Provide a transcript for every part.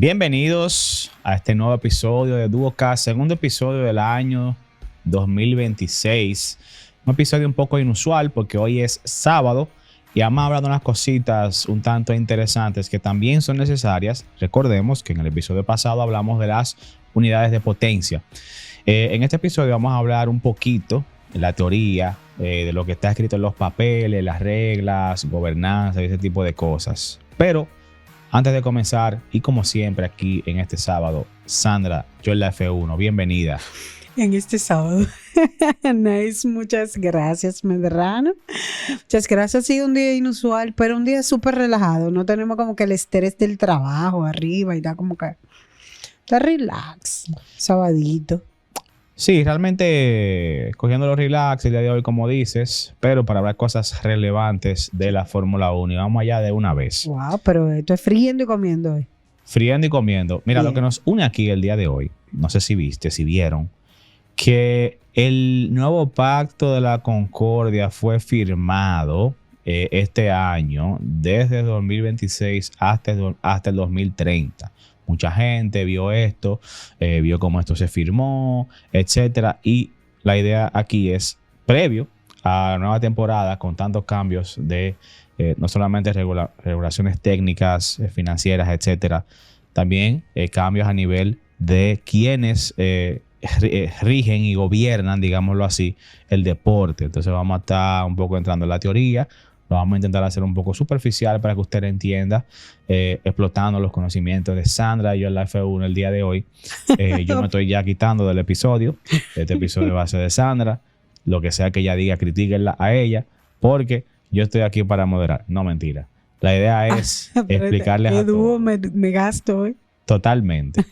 Bienvenidos a este nuevo episodio de Duocast, segundo episodio del año 2026. Un episodio un poco inusual porque hoy es sábado y vamos a hablar de unas cositas un tanto interesantes que también son necesarias. Recordemos que en el episodio pasado hablamos de las unidades de potencia. En este episodio vamos a hablar un poquito de la teoría, de lo que está escrito en los papeles, las reglas, gobernanza y ese tipo de cosas. Pero antes de comenzar, y como siempre aquí en este sábado, Sandra, yo en la F1, bienvenida. En este sábado. Nice, muchas gracias, Medrano. Muchas gracias. Ha sido un día inusual, pero un día súper relajado. No tenemos como que el estrés del trabajo arriba y da como que está relax, sabadito. Sí, realmente cogiendo los relax el día de hoy, como dices, pero para hablar cosas relevantes de la Fórmula 1 y vamos allá de una vez. Wow, pero esto es friendo y comiendo hoy. Friendo y comiendo. Mira, Bien. Lo que nos une aquí el día de hoy, no sé si viste, si vieron, que el nuevo Pacto de la Concordia fue firmado este año, desde el 2026 hasta el 2030. Mucha gente vio esto, vio cómo esto se firmó, etcétera. Y la idea aquí es, previo a la nueva temporada, con tantos cambios de no solamente regulaciones técnicas, financieras, etcétera, también cambios a nivel de quienes rigen y gobiernan, digámoslo así, el deporte. Entonces vamos a estar un poco entrando en la teoría. Lo vamos a intentar hacer un poco superficial para que usted entienda, explotando los conocimientos de Sandra y yo en la F1 el día de hoy. Yo me estoy ya quitando del episodio. Este episodio va a ser de Sandra. Lo que sea que ella diga, critíquenla a ella, porque yo estoy aquí para moderar. No, mentira. La idea es explicarles a todos. me gasto hoy. Totalmente.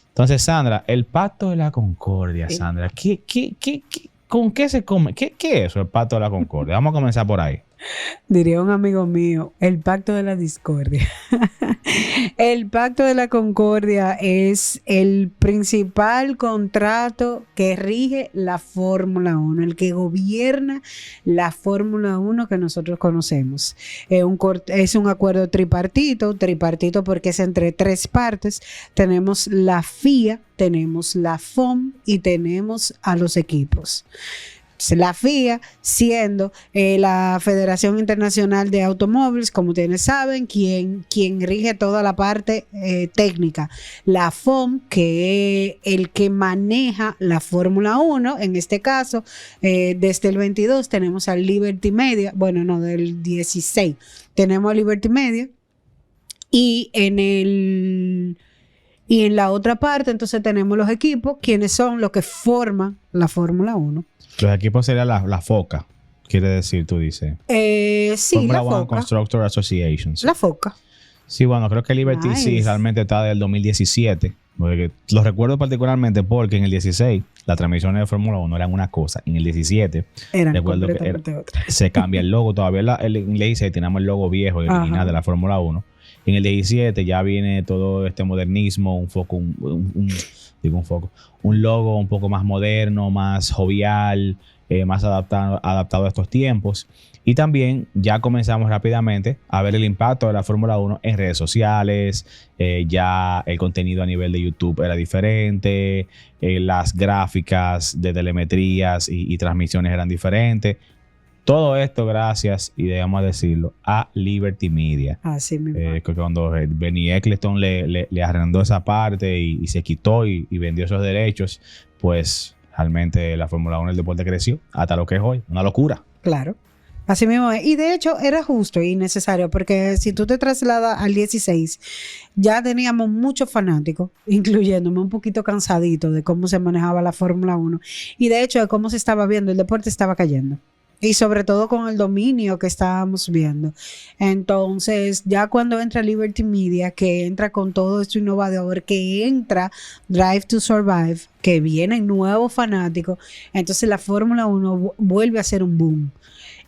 Entonces, Sandra, el Pacto de la Concordia, Sandra, ¿con qué se come? ¿Qué es eso, el Pacto de la Concordia? Vamos a comenzar por ahí. Diría un amigo mío, el pacto de la discordia. El pacto de la concordia es el principal contrato que rige la Fórmula 1, el que gobierna la Fórmula 1 que nosotros conocemos. Es un acuerdo tripartito porque es entre tres partes. Tenemos la FIA, tenemos la FOM y tenemos a los equipos. La FIA siendo la Federación Internacional de Automóviles, como ustedes saben, quien rige toda la parte técnica. La FOM, que es el que maneja la Fórmula 1, en este caso, desde el 22 tenemos al Liberty Media, bueno, no, del 16 tenemos a Liberty Media, y en la otra parte entonces tenemos los equipos, quienes son los que forman la Fórmula 1. Los equipos serían la FOCA, quiere decir, tú dices. Sí, Formula la One FOCA. Constructor Associations. La FOCA. Sí, bueno, creo que Liberty Nice. sí realmente está del 2017. Porque lo recuerdo particularmente porque en el 16 las transmisiones de Fórmula 1 eran una cosa. En el 17 Eran recuerdo que completamente otra. se cambia el logo. Todavía en el 16 tenemos el logo viejo y original Ajá. de la Fórmula 1. En el 17 ya viene todo este modernismo, un logo un poco más moderno, más jovial, más adaptado a estos tiempos. Y también ya comenzamos rápidamente a ver el impacto de la Fórmula 1 en redes sociales. Ya el contenido a nivel de YouTube era diferente, las gráficas de telemetrías y transmisiones eran diferentes. Todo esto gracias, y debemos decirlo, a Liberty Media. Así mismo. Que cuando Bernie Ecclestone le arrendó esa parte y se quitó y vendió esos derechos, pues realmente la Fórmula 1, el deporte creció hasta lo que es hoy. Una locura. Claro. Así mismo es. Y de hecho era justo y necesario porque si tú te trasladas al 16, ya teníamos muchos fanáticos, incluyéndome un poquito cansadito de cómo se manejaba la Fórmula 1 y de hecho de cómo se estaba viendo, el deporte estaba cayendo. Y sobre todo con el dominio que estábamos viendo. Entonces, ya cuando entra Liberty Media, que entra con todo esto innovador, que entra Drive to Survive, que vienen nuevos fanáticos, entonces la Fórmula 1 vuelve a ser un boom.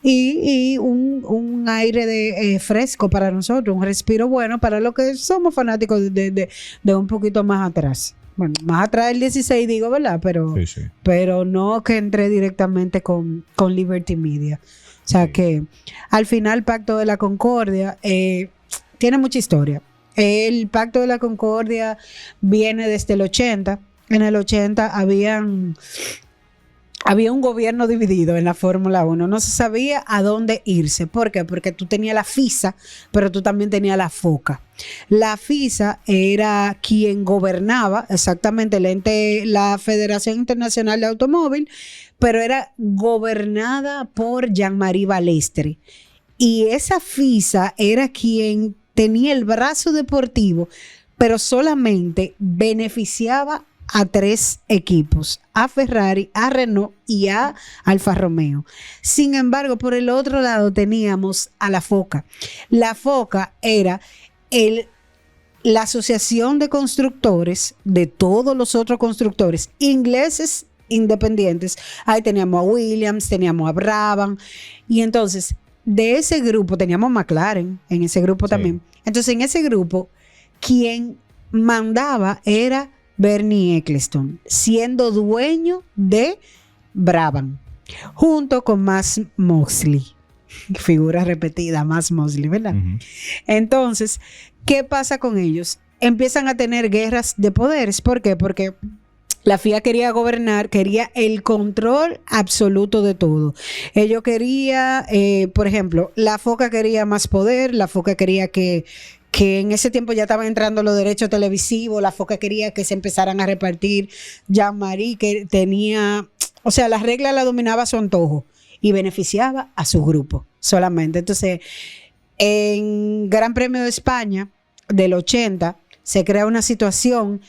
Y un aire de fresco para nosotros, un respiro bueno para los que somos fanáticos de un poquito más atrás. Bueno, más atrás del 16 digo, ¿verdad? Pero no que entré directamente con Liberty Media. O sea que al final Pacto de la Concordia tiene mucha historia. El Pacto de la Concordia viene desde el 80. En el 80 había un gobierno dividido en la Fórmula 1. No se sabía a dónde irse. ¿Por qué? Porque tú tenías la FISA, pero tú también tenías la FOCA. La FISA era quien gobernaba exactamente el ente, la Federación Internacional de Automóvil, pero era gobernada por Jean-Marie Balestre. Y esa FISA era quien tenía el brazo deportivo, pero solamente beneficiaba a 3 equipos, a Ferrari, a Renault y a Alfa Romeo. Sin embargo, por el otro lado teníamos a la FOCA. La FOCA era la asociación de constructores de todos los otros constructores ingleses independientes. Ahí teníamos a Williams, teníamos a Brabham, y entonces de ese grupo teníamos McLaren en ese grupo también. Entonces en ese grupo quien mandaba era Bernie Ecclestone, siendo dueño de Brabham, junto con Max Mosley, figura repetida, Max Mosley, ¿verdad? Uh-huh. Entonces, ¿qué pasa con ellos? Empiezan a tener guerras de poderes. ¿Por qué? Porque la FIA quería gobernar, quería el control absoluto de todo. Ellos querían, por ejemplo, la FOCA quería más poder, la FOCA quería que en ese tiempo ya estaban entrando los derechos televisivos, la FOCA quería que se empezaran a repartir. Jean-Marie, que tenía, o sea, las reglas las dominaba a su antojo y beneficiaba a su grupo solamente. Entonces, en Gran Premio de España del 80 se crea una situación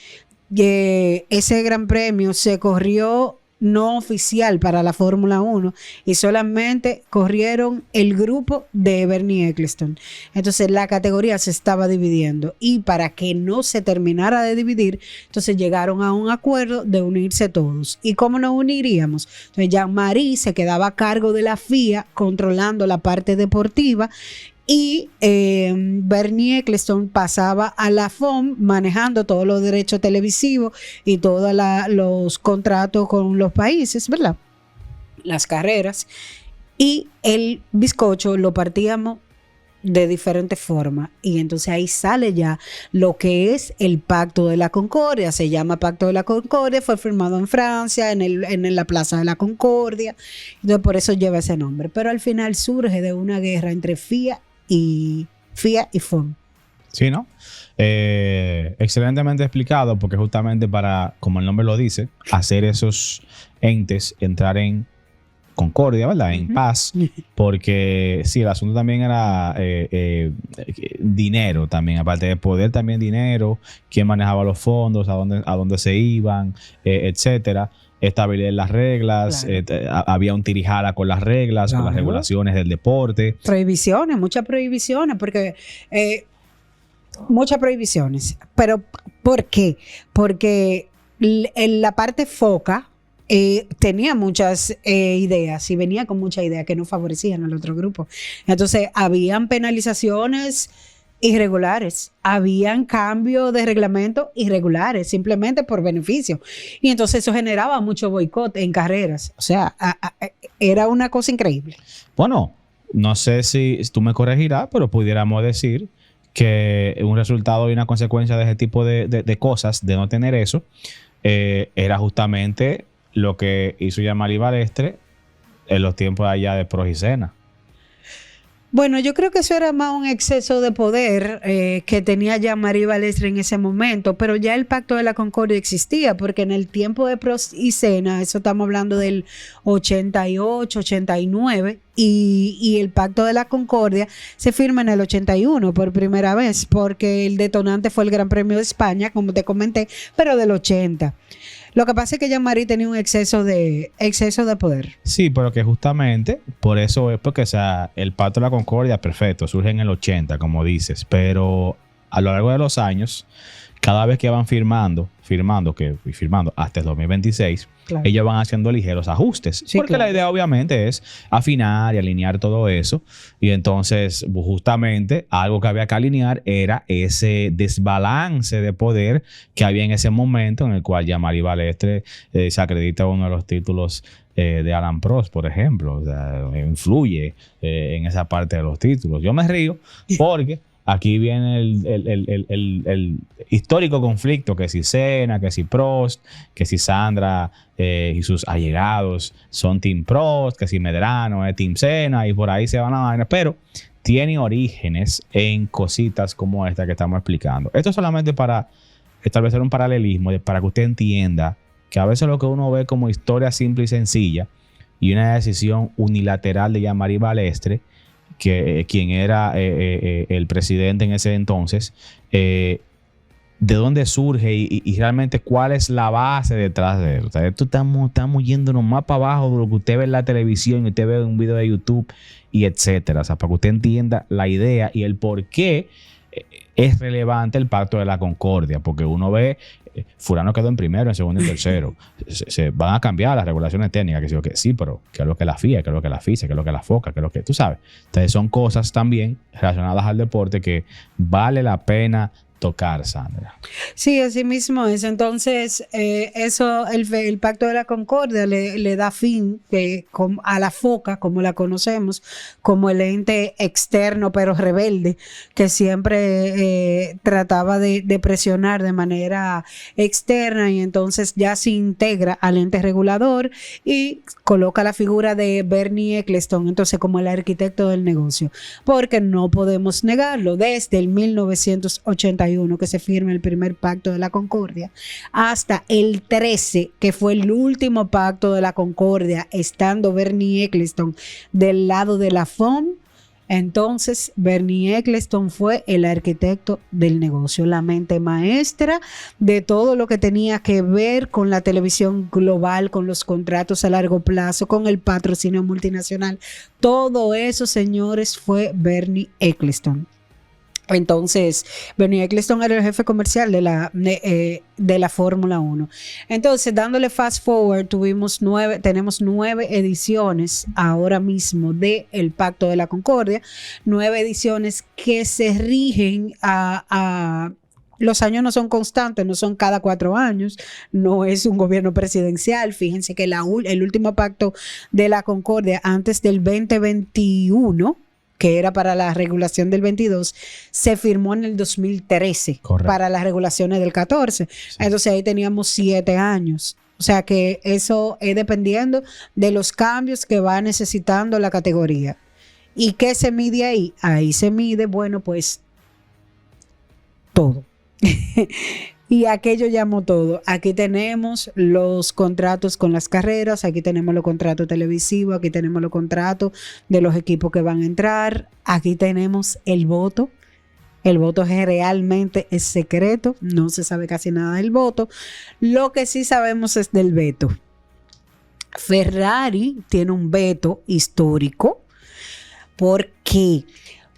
que ese Gran Premio se corrió no oficial para la Fórmula 1 y solamente corrieron el grupo de Bernie Ecclestone. Entonces la categoría se estaba dividiendo y para que no se terminara de dividir, entonces llegaron a un acuerdo de unirse todos. ¿Y cómo nos uniríamos? Entonces Jean-Marie se quedaba a cargo de la FIA controlando la parte deportiva y Bernie Ecclestone pasaba a la FOM manejando todos los derechos televisivos y todos los contratos con los países, ¿verdad? Las carreras. Y el bizcocho lo partíamos de diferentes formas. Y entonces ahí sale ya lo que es el Pacto de la Concordia. Se llama Pacto de la Concordia, fue firmado en Francia, en la Plaza de la Concordia. Entonces por eso lleva ese nombre. Pero al final surge de una guerra entre FIA y FOM. Sí, ¿no? Excelentemente explicado, porque justamente para, como el nombre lo dice, hacer esos entes entrar en concordia, ¿verdad? En paz, porque sí, el asunto también era dinero también, aparte de poder, también dinero, quién manejaba los fondos, a dónde se iban, etcétera. Estabilidad en las reglas, claro. Había un tirijala con las reglas, claro, con las regulaciones del deporte. Prohibiciones, muchas prohibiciones, porque muchas prohibiciones. Pero ¿por qué? Porque en la parte FOCA tenía muchas ideas y venía con muchas ideas que no favorecían al otro grupo. Entonces, habían penalizaciones irregulares, habían cambios de reglamento irregulares, simplemente por beneficio. Y entonces eso generaba mucho boicot en carreras. O sea, era una cosa increíble. Bueno, no sé si tú me corregirás, pero pudiéramos decir que un resultado y una consecuencia de ese tipo de cosas, de no tener eso, era justamente lo que hizo Jean-Marie Balestre en los tiempos allá de Prost y Senna. Bueno, yo creo que eso era más un exceso de poder que tenía Jean-Marie Balestre en ese momento, pero ya el Pacto de la Concordia existía, porque en el tiempo de Prost y Senna, eso estamos hablando del 88, 89, y el Pacto de la Concordia se firma en el 81 por primera vez, porque el detonante fue el Gran Premio de España, como te comenté, pero del 80. Lo que pasa es que Jean-Marie tenía un exceso de poder. Sí, pero que justamente por eso es porque, o sea, el Pacto de la Concordia, perfecto, surge en el 80, como dices, pero a lo largo de los años, cada vez que van firmando hasta el 2026, claro, ellos van haciendo ligeros ajustes. Sí, porque claro, la idea obviamente es afinar y alinear todo eso. Y entonces, justamente, algo que había que alinear era ese desbalance de poder que había en ese momento en el cual Jean-Marie Balestre se acredita uno de los títulos de Alain Prost, por ejemplo. O sea, influye en esa parte de los títulos. Yo me río porque aquí viene el histórico conflicto, que si Senna, que si Prost, que si Sandra y sus allegados son Team Prost, que si Medrano es Team Senna, y por ahí se van a vaina, pero tiene orígenes en cositas como esta que estamos explicando. Esto es solamente para establecer un paralelismo, para que usted entienda que a veces lo que uno ve como historia simple y sencilla y una decisión unilateral de Jean-Marie Balestre, quien era el presidente en ese entonces, de dónde surge y realmente cuál es la base detrás de él. O sea, esto estamos yéndonos más para abajo de lo que usted ve en la televisión y usted ve en un video de YouTube y etcétera. O sea, para que usted entienda la idea y el por qué es relevante el Pacto de la Concordia, porque uno ve, fulano quedó en primero, en segundo y en tercero. Se van a cambiar las regulaciones técnicas, que sí, pero ¿qué es lo que la FIA? ¿Qué es lo que la FISA? ¿Qué es lo que la FOCA? ¿Qué es lo que tú sabes? Entonces son cosas también relacionadas al deporte que vale la pena tocar, Sandra. Sí, así mismo es. Entonces, eso, el Pacto de la Concordia le da fin a la FOCA, como la conocemos, como el ente externo pero rebelde, que siempre trataba de presionar de manera externa, y entonces ya se integra al ente regulador y coloca la figura de Bernie Ecclestone, entonces como el arquitecto del negocio, porque no podemos negarlo, desde el 1981 que se firma el primer Pacto de la Concordia, hasta el 13, que fue el último Pacto de la Concordia, estando Bernie Ecclestone del lado de la FOM. Entonces, Bernie Ecclestone fue el arquitecto del negocio, la mente maestra de todo lo que tenía que ver con la televisión global, con los contratos a largo plazo, con el patrocinio multinacional. Todo eso, señores, fue Bernie Ecclestone. Entonces, Bernie Ecclestone era el jefe comercial de la Fórmula 1. Entonces, dándole fast forward, tenemos 9 ediciones ahora mismo de el Pacto de la Concordia, 9 ediciones que se rigen los años no son constantes, no son cada 4 años, no es un gobierno presidencial. Fíjense que el último Pacto de la Concordia antes del 2021, que era para la regulación del 22, se firmó en el 2013. Correcto. Para las regulaciones del 14. Sí. Entonces ahí teníamos 7 años. O sea que eso es dependiendo de los cambios que va necesitando la categoría. ¿Y qué se mide ahí? Ahí se mide, bueno, pues todo. Y aquello llamó todo. Aquí tenemos los contratos con las carreras, aquí tenemos los contratos televisivos, aquí tenemos los contratos de los equipos que van a entrar, aquí tenemos el voto. El voto realmente es secreto, no se sabe casi nada del voto. Lo que sí sabemos es del veto. Ferrari tiene un veto histórico. ¿Por qué?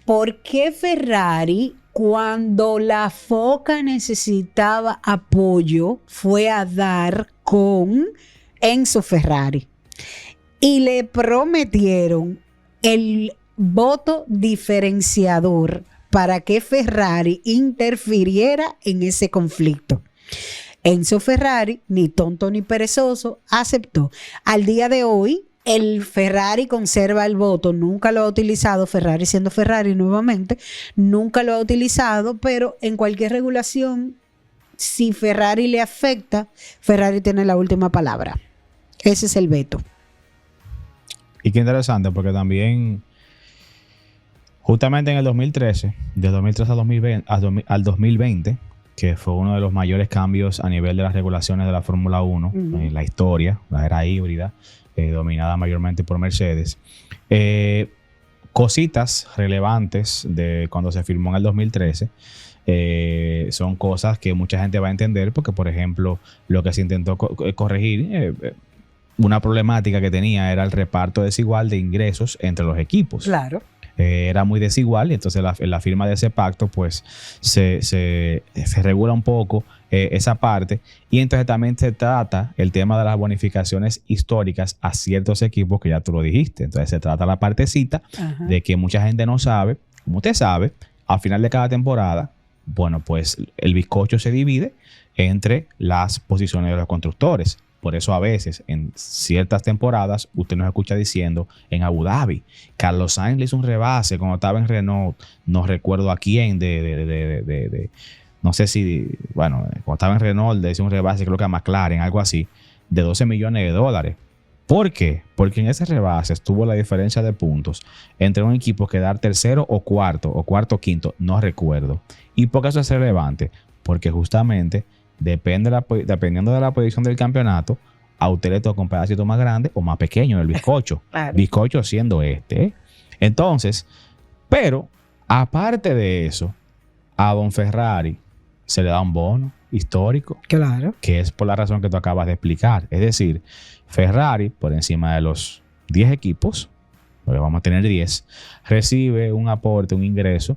Porque Ferrari, cuando la FOCA necesitaba apoyo, fue a dar con Enzo Ferrari y le prometieron el voto diferenciador para que Ferrari interfiriera en ese conflicto. Enzo Ferrari, ni tonto ni perezoso, aceptó. Al día de hoy, el Ferrari conserva el voto, nunca lo ha utilizado, Ferrari siendo Ferrari nuevamente, nunca lo ha utilizado, pero en cualquier regulación, si Ferrari le afecta, Ferrari tiene la última palabra. Ese es el veto. Y qué interesante, porque también, justamente en el 2013, de 2013 al 2020, que fue uno de los mayores cambios a nivel de las regulaciones de la Fórmula 1 en la historia, la era híbrida, dominada mayormente por Mercedes. Cositas relevantes de cuando se firmó en el 2013 son cosas que mucha gente va a entender, porque, por ejemplo, lo que se intentó corregir, una problemática que tenía era el reparto desigual de ingresos entre los equipos. Claro. Era muy desigual, y entonces la firma de ese pacto pues se regula un poco esa parte, y entonces también se trata el tema de las bonificaciones históricas a ciertos equipos, que ya tú lo dijiste. Entonces se trata la partecita de que mucha gente no sabe. Como usted sabe, al final de cada temporada, bueno, pues el bizcocho se divide entre las posiciones de los constructores. por eso a veces en ciertas temporadas usted nos escucha diciendo en Abu Dhabi, Carlos Sainz le hizo un rebase cuando estaba en Renault, no recuerdo a quién, no sé si, bueno, cuando estaba en Renault le hizo un rebase, creo que a McLaren, algo así, de $12 millones. ¿Por qué? Porque en ese rebase estuvo la diferencia de puntos entre un equipo quedar tercero o cuarto quinto, no recuerdo. ¿Y por qué eso es relevante? Porque justamente dependiendo de la posición del campeonato, a usted le toca un pedacito más grande o más pequeño en el bizcocho. Claro. Bizcocho siendo este. Entonces, pero aparte de eso, a don Ferrari se le da un bono histórico. Claro. Que es por la razón que tú acabas de explicar. Es decir, Ferrari, por encima de los 10 equipos, porque vamos a tener 10, recibe un aporte, un ingreso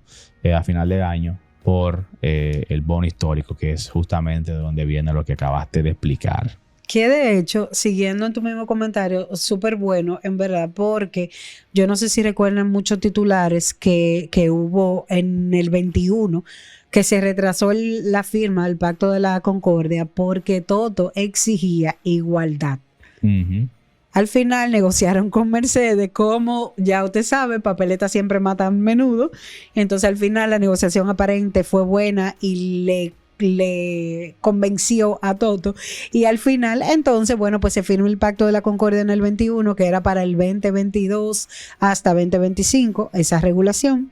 a final de año por el bono histórico, que es justamente de donde viene lo que acabaste de explicar. Que de hecho, siguiendo en tu mismo comentario, súper bueno, en verdad, porque yo no sé si recuerdan muchos titulares que hubo en el 21, que se retrasó la firma del Pacto de la Concordia porque Toto exigía igualdad. Uh-huh. Al final negociaron con Mercedes, como ya usted sabe, papeleta siempre mata a menudo. Entonces al final la negociación aparente fue buena y le convenció a Toto. Y al final, entonces, bueno, pues se firmó el Pacto de la Concordia en el 21, que era para el 2022 hasta 2025, esa regulación.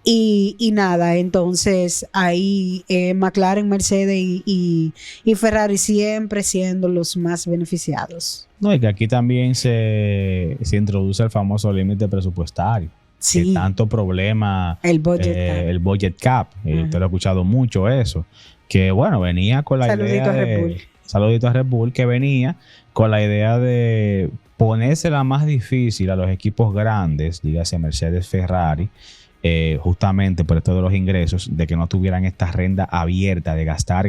Y nada, entonces ahí McLaren, Mercedes y Ferrari siempre siendo los más beneficiados. No, y que aquí también se introduce el famoso límite presupuestario. Sí. Que tanto problema. El budget cap. El budget cap. Usted lo ha escuchado mucho eso. Que bueno, venía con la idea de... Saludito a Red Bull, que venía con la idea de ponérsela más difícil a los equipos grandes, dígase Mercedes, Ferrari, justamente por esto de los ingresos, de que no tuvieran esta renda abierta de gastar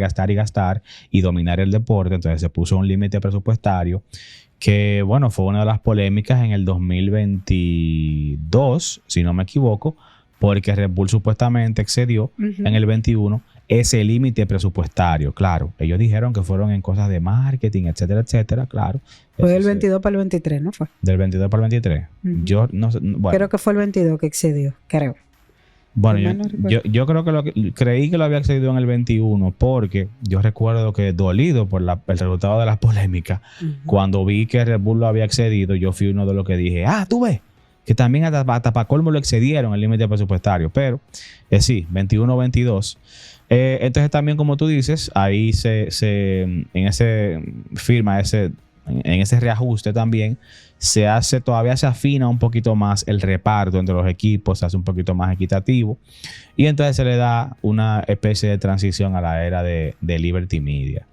y dominar el deporte. Entonces se puso un límite presupuestario que, bueno, fue una de las polémicas en el 2022, si no me equivoco, porque Red Bull supuestamente excedió en el 21 ese límite presupuestario. Claro, ellos dijeron que fueron en cosas de marketing, etcétera, etcétera, claro. Fue del 22 para el 23, ¿no fue? Del 22 para el 23. Yo no sé, bueno. Creo que fue el 22 que excedió, creo. Bueno, yo creo que creí que lo había excedido en el 21 porque yo recuerdo que dolido por el resultado de las polémicas, cuando vi que Red Bull lo había excedido, yo fui uno de los que dije, tú ves, que también hasta para colmo lo excedieron el límite presupuestario, pero sí, 21-22. Entonces también, como tú dices, ahí en ese reajuste también todavía se afina un poquito más el reparto entre los equipos, se hace un poquito más equitativo y entonces se le da una especie de transición a la era de Liberty Media.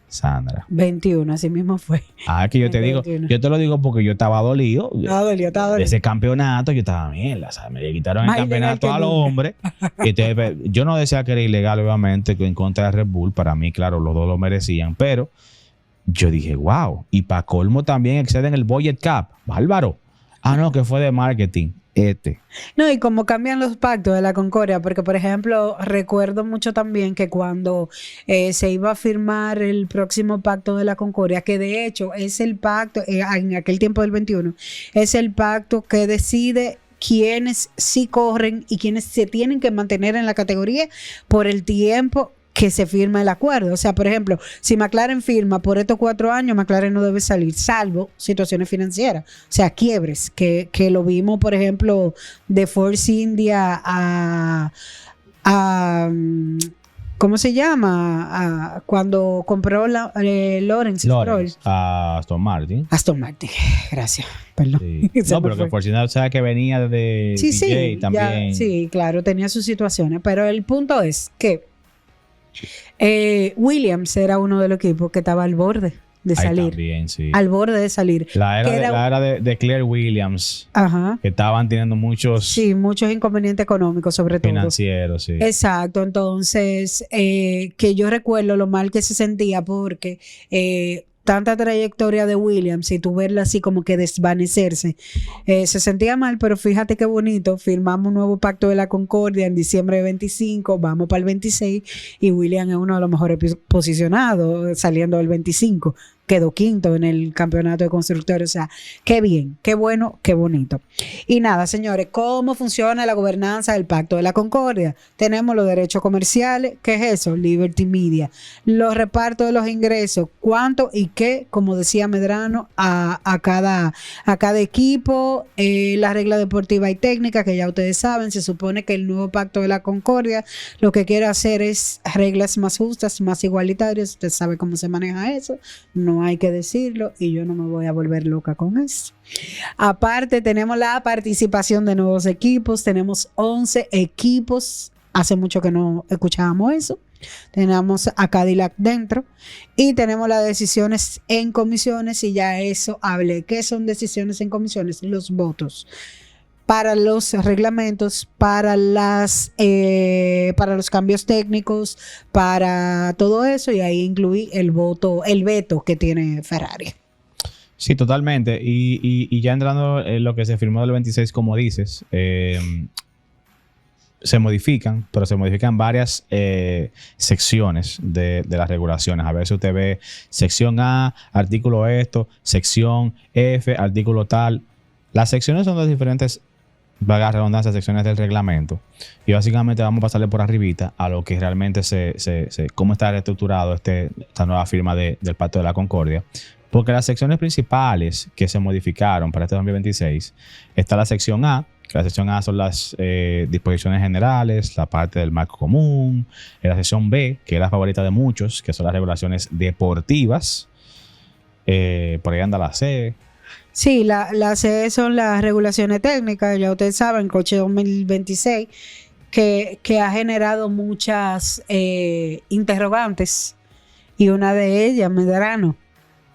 Sandra. 21, así mismo fue. Que yo te 21. Digo, yo te lo digo porque yo estaba dolido. Estaba dolido. De ese campeonato, yo estaba mierda, ¿sabes? Me quitaron el campeonato a los hombres. Yo no decía que era ilegal, obviamente, en contra de Red Bull. Para mí, claro, los dos lo merecían, pero yo dije, wow. Y para colmo también exceden el budget cap. Bárbaro. No, que fue de marketing. No, y como cambian los pactos de la Concordia, porque por ejemplo recuerdo mucho también que cuando se iba a firmar el próximo pacto de la Concordia, que de hecho es el pacto, en aquel tiempo del 21, es el pacto que decide quiénes sí corren y quiénes se tienen que mantener en la categoría por el tiempo que se firma el acuerdo. O sea, por ejemplo, si McLaren firma por estos 4 años, McLaren no debe salir, salvo situaciones financieras. O sea, quiebres, que lo vimos, por ejemplo, de Force India a ¿cómo se llama? Cuando compró Lawrence Stroll. A Aston Martin. Aston Martin, gracias. Perdón. Sí. No, pero que Force India sabe que venía de DJ también. Sí, claro, tenía sus situaciones. Pero el punto es que Williams era uno de los equipos que estaba al borde de salir. También, sí. Al borde de salir. La era de Claire Williams. Ajá. Que estaban teniendo muchos inconvenientes económicos, sobre todo. Financieros, sí. Exacto. Entonces, que yo recuerdo lo mal que se sentía porque tanta trayectoria de Williams y tú verla así como que desvanecerse, se sentía mal, pero fíjate qué bonito, firmamos un nuevo pacto de la Concordia en diciembre de 25, vamos para el 26 y Williams es uno de los mejores posicionados saliendo del 25. quedó quinto en el campeonato de constructores. O sea, qué bien, qué bueno, qué bonito. Y nada, señores, ¿cómo funciona la gobernanza del Pacto de la Concordia? Tenemos los derechos comerciales. ¿Qué es eso? Liberty Media. Los repartos de los ingresos. ¿Cuánto y qué? Como decía Medrano, a cada equipo. La regla deportiva y técnica, que ya ustedes saben. Se supone que el nuevo Pacto de la Concordia lo que quiere hacer es reglas más justas, más igualitarias. Usted sabe cómo se maneja eso. No hay que decirlo y yo no me voy a volver loca con eso. Aparte, tenemos la participación de nuevos equipos. Tenemos 11 equipos. Hace mucho que no escuchábamos eso. Tenemos a Cadillac dentro y tenemos las decisiones en comisiones, y ya eso hablé. ¿Qué son decisiones en comisiones? Los votos para los reglamentos, para los cambios técnicos, para todo eso, y ahí incluí el veto que tiene Ferrari. Sí, totalmente. Y ya entrando en lo que se firmó del 26, como dices, se modifican, pero se modifican varias secciones de las regulaciones. A veces usted ve sección A, artículo esto, sección F, artículo tal. Las secciones son de diferentes, valga la redundancia, secciones del reglamento. Y básicamente vamos a pasarle por arribita a lo que realmente cómo está reestructurado esta nueva firma del Pacto de la Concordia. Porque las secciones principales que se modificaron para este 2026, está la sección A. La sección A son las disposiciones generales, la parte del marco común. La sección B, que es la favorita de muchos, que son las regulaciones deportivas. Por ahí anda la C. Sí, la C son las regulaciones técnicas. Ya ustedes saben, coche 2026, que ha generado muchas interrogantes. Y una de ellas, Medrano,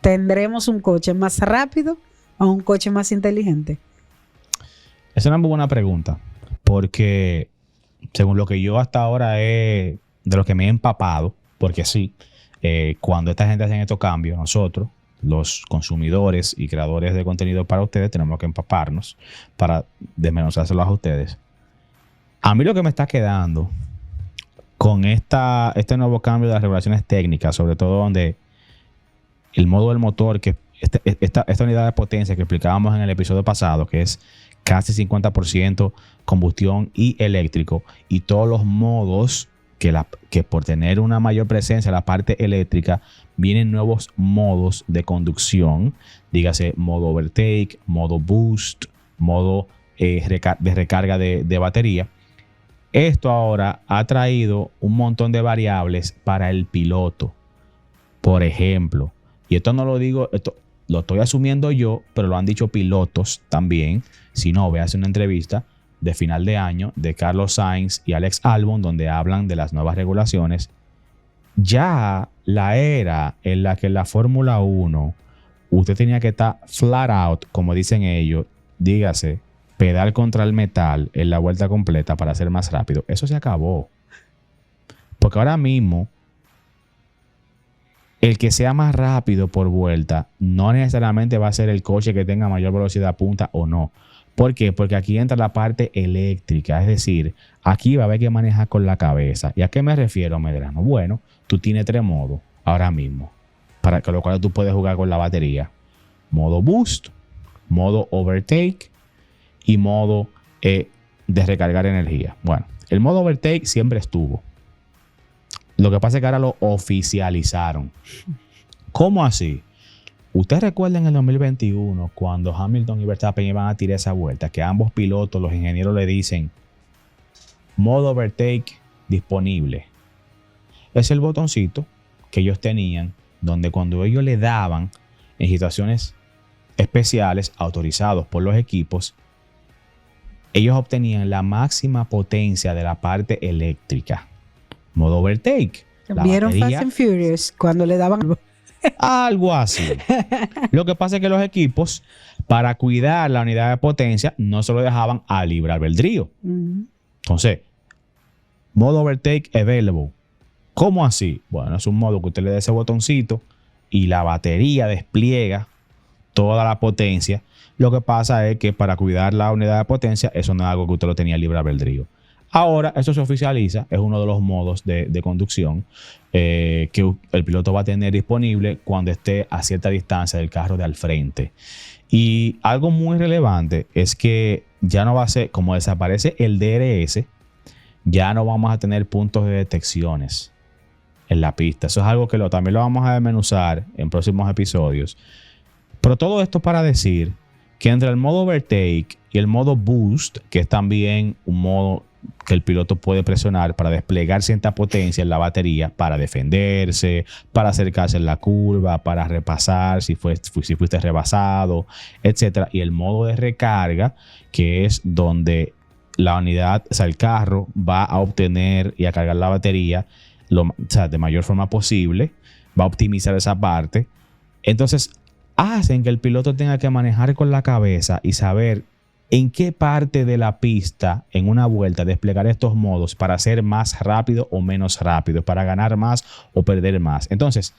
¿tendremos un coche más rápido o un coche más inteligente? Es una muy buena pregunta, porque según lo que yo hasta ahora de lo que me he empapado, porque sí, cuando esta gente hace estos cambios, nosotros, los consumidores y creadores de contenido para ustedes, tenemos que empaparnos para desmenuzárselo a ustedes. A mí lo que me está quedando con este nuevo cambio de las regulaciones técnicas, sobre todo donde el modo del motor, que esta unidad de potencia que explicábamos en el episodio pasado, que es casi 50% combustión y eléctrico, y todos los modos que por tener una mayor presencia en la parte eléctrica, vienen nuevos modos de conducción, dígase modo overtake, modo boost, modo de recarga de batería. Esto ahora ha traído un montón de variables para el piloto. Por ejemplo, y esto no lo digo, esto lo estoy asumiendo yo, pero lo han dicho pilotos también. Si no, véase una entrevista de final de año de Carlos Sainz y Alex Albon, donde hablan de las nuevas regulaciones. Ya la era en la que en la Fórmula 1 usted tenía que estar flat out, como dicen ellos, dígase, pedal contra el metal en la vuelta completa para ser más rápido. Eso se acabó. Porque ahora mismo, el que sea más rápido por vuelta no necesariamente va a ser el coche que tenga mayor velocidad punta o no. ¿Por qué? Porque aquí entra la parte eléctrica. Es decir, aquí va a haber que manejar con la cabeza. ¿Y a qué me refiero, Medrano? Bueno, tú tienes 3 modos ahora mismo, para que lo cual tú puedes jugar con la batería. Modo boost, modo overtake y modo de recargar energía. Bueno, el modo overtake siempre estuvo. Lo que pasa es que ahora lo oficializaron. ¿Cómo así? ¿Ustedes recuerdan en el 2021 cuando Hamilton y Verstappen iban a tirar esa vuelta? Que ambos pilotos, los ingenieros le dicen modo overtake disponible. Es el botoncito que ellos tenían donde cuando ellos le daban en situaciones especiales autorizados por los equipos, ellos obtenían la máxima potencia de la parte eléctrica. Modo overtake. ¿Vieron Fast and Furious cuando le daban algo así? Lo que pasa es que los equipos, para cuidar la unidad de potencia, no se lo dejaban a libre albedrío. Entonces, modo overtake available. ¿Cómo así? Bueno, es un modo que usted le da ese botoncito y la batería despliega toda la potencia. Lo que pasa es que para cuidar la unidad de potencia, eso no es algo que usted lo tenía libre albedrío. Ahora, eso se oficializa, es uno de los modos de conducción que el piloto va a tener disponible cuando esté a cierta distancia del carro de al frente. Y algo muy relevante es que ya no va a ser, como desaparece el DRS, ya no vamos a tener puntos de detecciones en la pista. Eso es algo que también lo vamos a desmenuzar en próximos episodios. Pero todo esto para decir que entre el modo overtake y el modo boost, que es también un modo que el piloto puede presionar para desplegar cierta potencia en la batería, para defenderse, para acercarse en la curva, para repasar si fuiste rebasado, etc. Y el modo de recarga, que es donde la unidad, o sea, el carro va a obtener y a cargar la batería de mayor forma posible, va a optimizar esa parte. Entonces, hacen que el piloto tenga que manejar con la cabeza y saber en qué parte de la pista en una vuelta desplegar estos modos para ser más rápido o menos rápido, para ganar más o perder más. Entonces,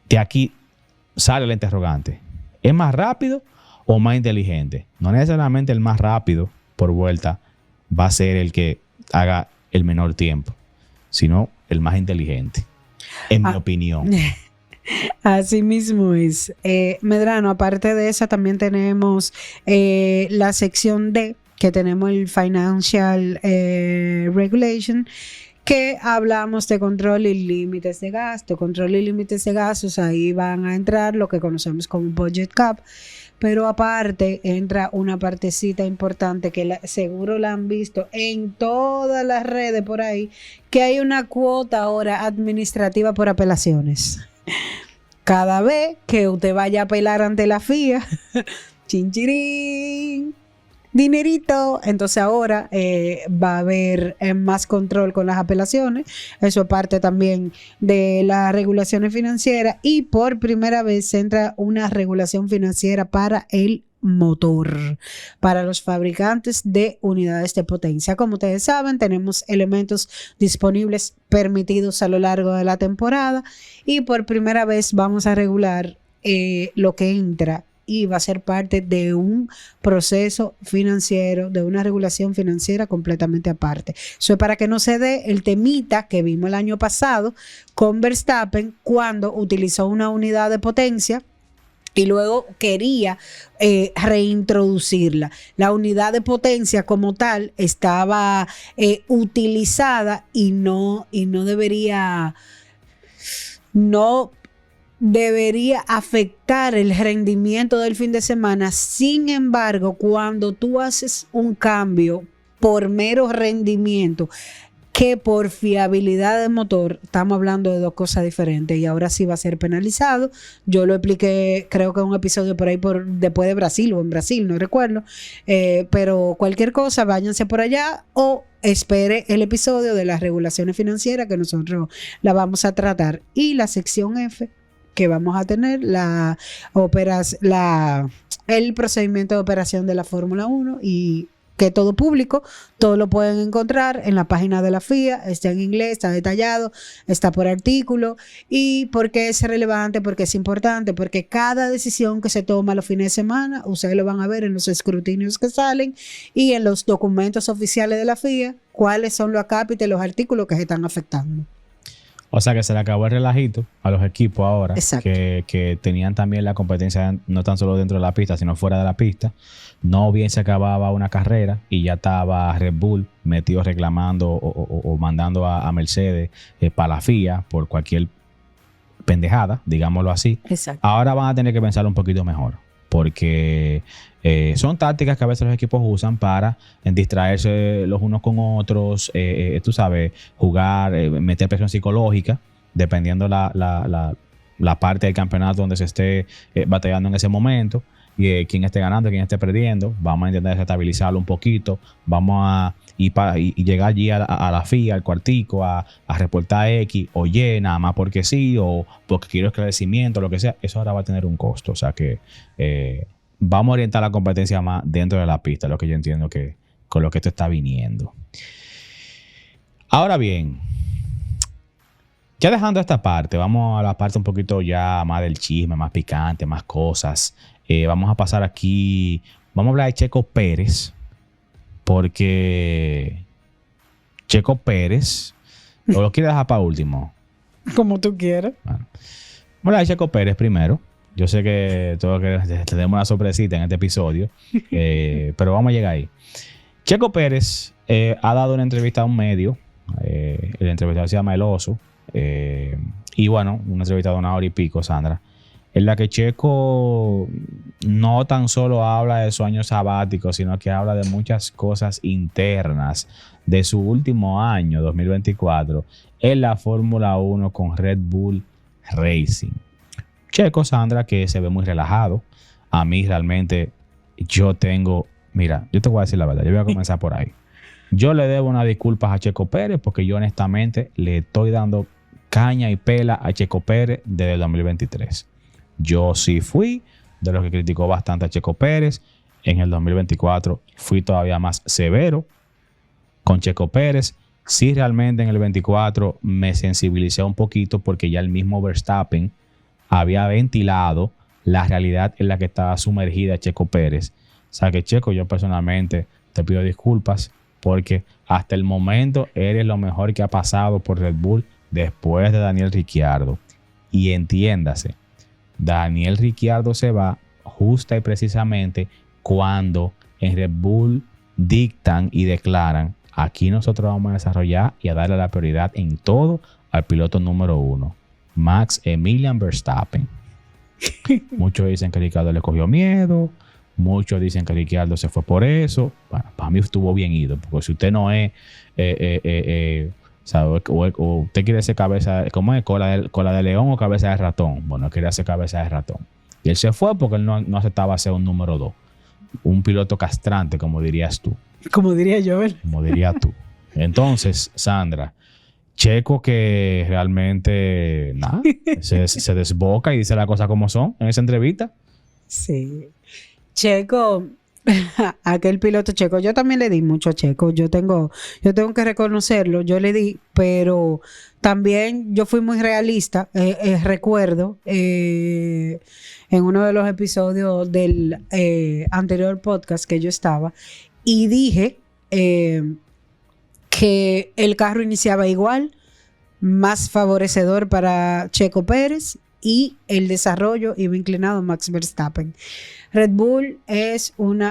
de aquí sale el interrogante. ¿Es más rápido o más inteligente? No necesariamente el más rápido por vuelta va a ser el que haga el menor tiempo, sino el más inteligente, en mi opinión. Así mismo es. Medrano, aparte de esa, también tenemos la sección D, que tenemos el Financial Regulation, que hablamos de control y límites de gasto. Control y límites de gastos, ahí van a entrar lo que conocemos como budget cap, pero aparte entra una partecita importante que seguro la han visto en todas las redes por ahí, que hay una cuota ahora administrativa por apelaciones. Cada vez que usted vaya a apelar ante la FIA, chinchirín, dinerito. Entonces ahora va a haber más control con las apelaciones. Eso es parte también de las regulaciones financieras. Y por primera vez entra una regulación financiera para el motor, para los fabricantes de unidades de potencia. Como ustedes saben, tenemos elementos disponibles permitidos a lo largo de la temporada y por primera vez vamos a regular lo que entra y va a ser parte de un proceso financiero, de una regulación financiera completamente aparte. Eso es para que no se dé el temita que vimos el año pasado con Verstappen cuando utilizó una unidad de potencia y luego quería reintroducirla. La unidad de potencia como tal estaba utilizada y no debería afectar el rendimiento del fin de semana. Sin embargo, cuando tú haces un cambio por mero rendimiento que por fiabilidad de motor, estamos hablando de dos cosas diferentes y ahora sí va a ser penalizado. Yo lo expliqué, creo que en un episodio por ahí después de Brasil o en Brasil, no recuerdo, pero cualquier cosa, váyanse por allá o espere el episodio de las regulaciones financieras que nosotros la vamos a tratar. Y la sección F, que vamos a tener el procedimiento de operación de la Fórmula 1 y que todo público, todo lo pueden encontrar en la página de la FIA, está en inglés, está detallado, está por artículo. ¿Y por qué es relevante? Porque es importante, porque cada decisión que se toma los fines de semana, ustedes lo van a ver en los escrutinios que salen y en los documentos oficiales de la FIA, cuáles son los acápites, los artículos que se están afectando. O sea que se le acabó el relajito a los equipos ahora, que tenían también la competencia no tan solo dentro de la pista, sino fuera de la pista. No bien se acababa una carrera y ya estaba Red Bull metido reclamando o mandando a Mercedes para la FIA por cualquier pendejada, digámoslo así. Exacto. Ahora van a tener que pensar un poquito mejor, porque son tácticas que a veces los equipos usan para distraerse los unos con otros, tú sabes, jugar, meter presión psicológica, dependiendo la parte del campeonato donde se esté batallando en ese momento, y quién esté ganando, quién esté perdiendo. Vamos a intentar estabilizarlo un poquito, vamos a y llegar allí a la FIA, al cuartico, a reportar X o Y, nada más porque sí, o porque quiero esclarecimiento, lo que sea. Eso ahora va a tener un costo, o sea que vamos a orientar la competencia más dentro de la pista, lo que yo entiendo que con lo que esto está viniendo. Ahora bien, ya dejando esta parte, vamos a la parte un poquito ya más del chisme, más picante, más cosas. Vamos a pasar aquí, vamos a hablar de Checo Pérez, porque Checo Pérez. ¿O lo quieres dejar para último? Como tú quieras. Bueno, vamos a hablar de Checo Pérez primero. Yo sé que tenemos una sorpresita en este episodio, pero vamos a llegar ahí. Checo Pérez ha dado una entrevista a un medio. El entrevistador se llama El Oso. Y bueno, una entrevista de 1 hora y pico, Sandra, en la que Checo no tan solo habla de su año sabático, sino que habla de muchas cosas internas de su último año, 2024, en la Fórmula 1 con Red Bull Racing. Checo, Sandra, que se ve muy relajado. A mí realmente mira, yo te voy a decir la verdad, yo voy a comenzar por ahí. Yo le debo unas disculpas a Checo Pérez porque yo honestamente le estoy dando caña y pela a Checo Pérez desde el 2023. Yo sí fui de los que criticó bastante a Checo Pérez. En el 2024 fui todavía más severo con Checo Pérez. Sí, realmente en el 24 me sensibilicé un poquito porque ya el mismo Verstappen había ventilado la realidad en la que estaba sumergida Checo Pérez. O sea que, Checo, yo personalmente te pido disculpas porque hasta el momento eres lo mejor que ha pasado por Red Bull después de Daniel Ricciardo. Y entiéndase, Daniel Ricciardo se va justa y precisamente cuando en Red Bull dictan y declaran: aquí nosotros vamos a desarrollar y a darle la prioridad en todo al piloto número 1, Max Emilian Verstappen. Muchos dicen que Ricciardo le cogió miedo. Muchos dicen que Ricciardo se fue por eso. Bueno, para mí estuvo bien ido. Porque si usted no es... o usted quiere ser cabeza... ¿Cómo es? ¿Cola de león o cabeza de ratón? Bueno, él quería ser cabeza de ratón. Y él se fue porque él no aceptaba ser un número 2. Un piloto castrante, como dirías tú. Como diría yo. Como dirías tú. Entonces, Sandra, Checo que realmente... nada, se desboca y dice las cosas como son en esa entrevista. Sí. Checo, aquel piloto Checo, yo también le di mucho a Checo, yo tengo que reconocerlo, yo le di, pero también yo fui muy realista. Recuerdo en uno de los episodios del anterior podcast que yo estaba y dije que el carro iniciaba igual, más favorecedor para Checo Pérez y el desarrollo iba inclinado a Max Verstappen. Red Bull es un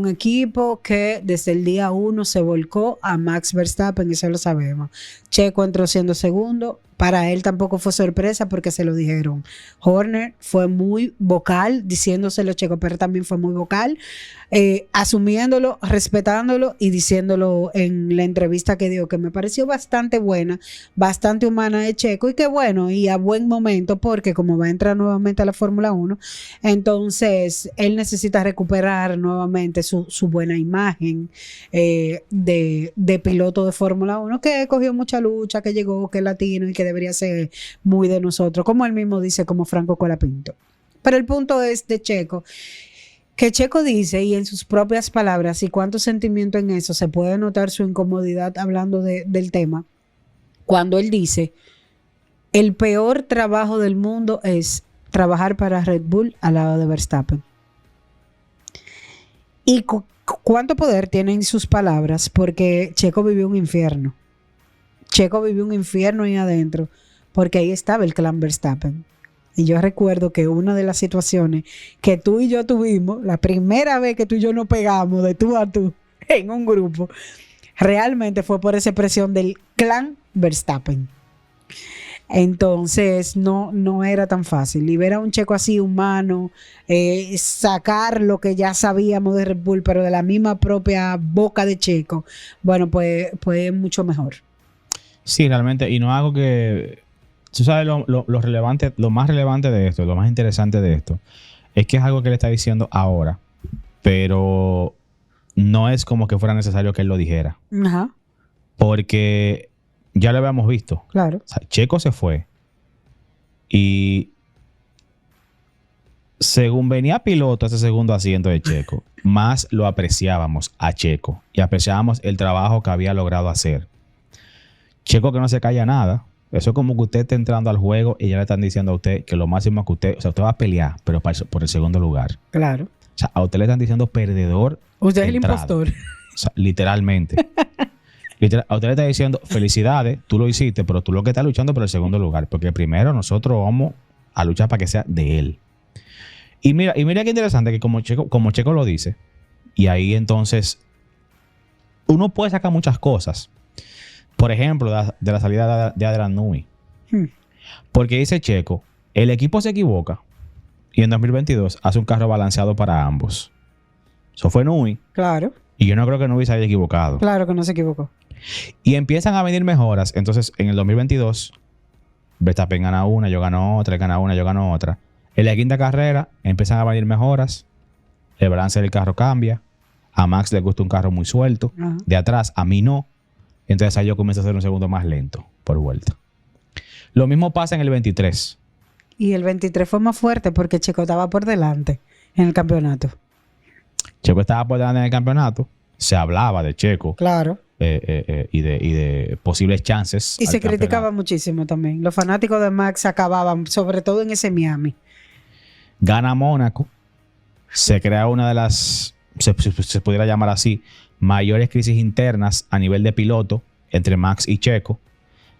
equipo que desde el día 1 se volcó a Max Verstappen, eso lo sabemos. Checo entró siendo segundo. Para él tampoco fue sorpresa porque se lo dijeron. Horner fue muy vocal diciéndoselo, Checo Pérez también fue muy vocal, asumiéndolo, respetándolo y diciéndolo en la entrevista que dio, que me pareció bastante buena, bastante humana de Checo y que bueno, y a buen momento porque como va a entrar nuevamente a la Fórmula 1, entonces él necesita recuperar nuevamente su buena imagen de piloto de Fórmula 1, que cogió mucha lucha, que llegó, que es latino y que debería ser muy de nosotros, como él mismo dice, como Franco Colapinto. Pero el punto es de Checo, que Checo dice, y en sus propias palabras, y cuánto sentimiento en eso, se puede notar su incomodidad hablando del tema, cuando él dice, el peor trabajo del mundo es trabajar para Red Bull al lado de Verstappen. Y cuánto poder tienen sus palabras, porque Checo vivió un infierno. Checo vivió un infierno ahí adentro, porque ahí estaba el clan Verstappen. Y yo recuerdo que una de las situaciones que tú y yo tuvimos, la primera vez que tú y yo nos pegamos de tú a tú en un grupo, realmente fue por esa presión del clan Verstappen. Entonces no era tan fácil. Y ver a un Checo así humano, sacar lo que ya sabíamos de Red Bull, pero de la misma propia boca de Checo, bueno, pues mucho mejor. Sí, realmente, y no hago que... Tú sabes lo relevante, lo más relevante de esto, lo más interesante de esto, es que es algo que él está diciendo ahora, pero no es como que fuera necesario que él lo dijera. Ajá. Porque ya lo habíamos visto. Claro. O sea, Checo se fue y según venía piloto a ese segundo asiento de Checo, más lo apreciábamos a Checo y apreciábamos el trabajo que había logrado hacer. Checo que no se calla nada. Eso es como que usted está entrando al juego y ya le están diciendo a usted que lo máximo que usted... O sea, usted va a pelear, pero por el segundo lugar. Claro. O sea, a usted le están diciendo perdedor. Usted es el impostor. O sea, literalmente. Literal, a usted le está diciendo, felicidades, tú lo hiciste, pero tú lo que estás luchando por el segundo lugar. Porque primero nosotros vamos a luchar para que sea de él. Y mira qué interesante que como Checo lo dice, y ahí entonces uno puede sacar muchas cosas. Por ejemplo, de la salida de Adrian Newey. Porque dice Checo, el equipo se equivoca y en 2022 hace un carro balanceado para ambos. Eso fue Newey. Claro. Y yo no creo que Newey se haya equivocado. Claro que no se equivocó. Y empiezan a venir mejoras. Entonces, en el 2022, Verstappen gana una, yo gano otra, él gana una, yo gano otra. En la quinta carrera empiezan a venir mejoras. El balance del carro cambia. A Max le gusta un carro muy suelto. Ajá. De atrás, a mí no. Entonces ahí yo comienzo a hacer un segundo más lento por vuelta. Lo mismo pasa en el 23. Y el 23 fue más fuerte porque Checo estaba por delante en el campeonato. Checo estaba por delante en el campeonato. Se hablaba de Checo. Claro. Y de posibles chances. Y se criticaba muchísimo también. Los fanáticos de Max acababan, sobre todo en ese Miami. Gana Mónaco. Se crea una de las, se pudiera llamar así, mayores crisis internas a nivel de piloto entre Max y Checo.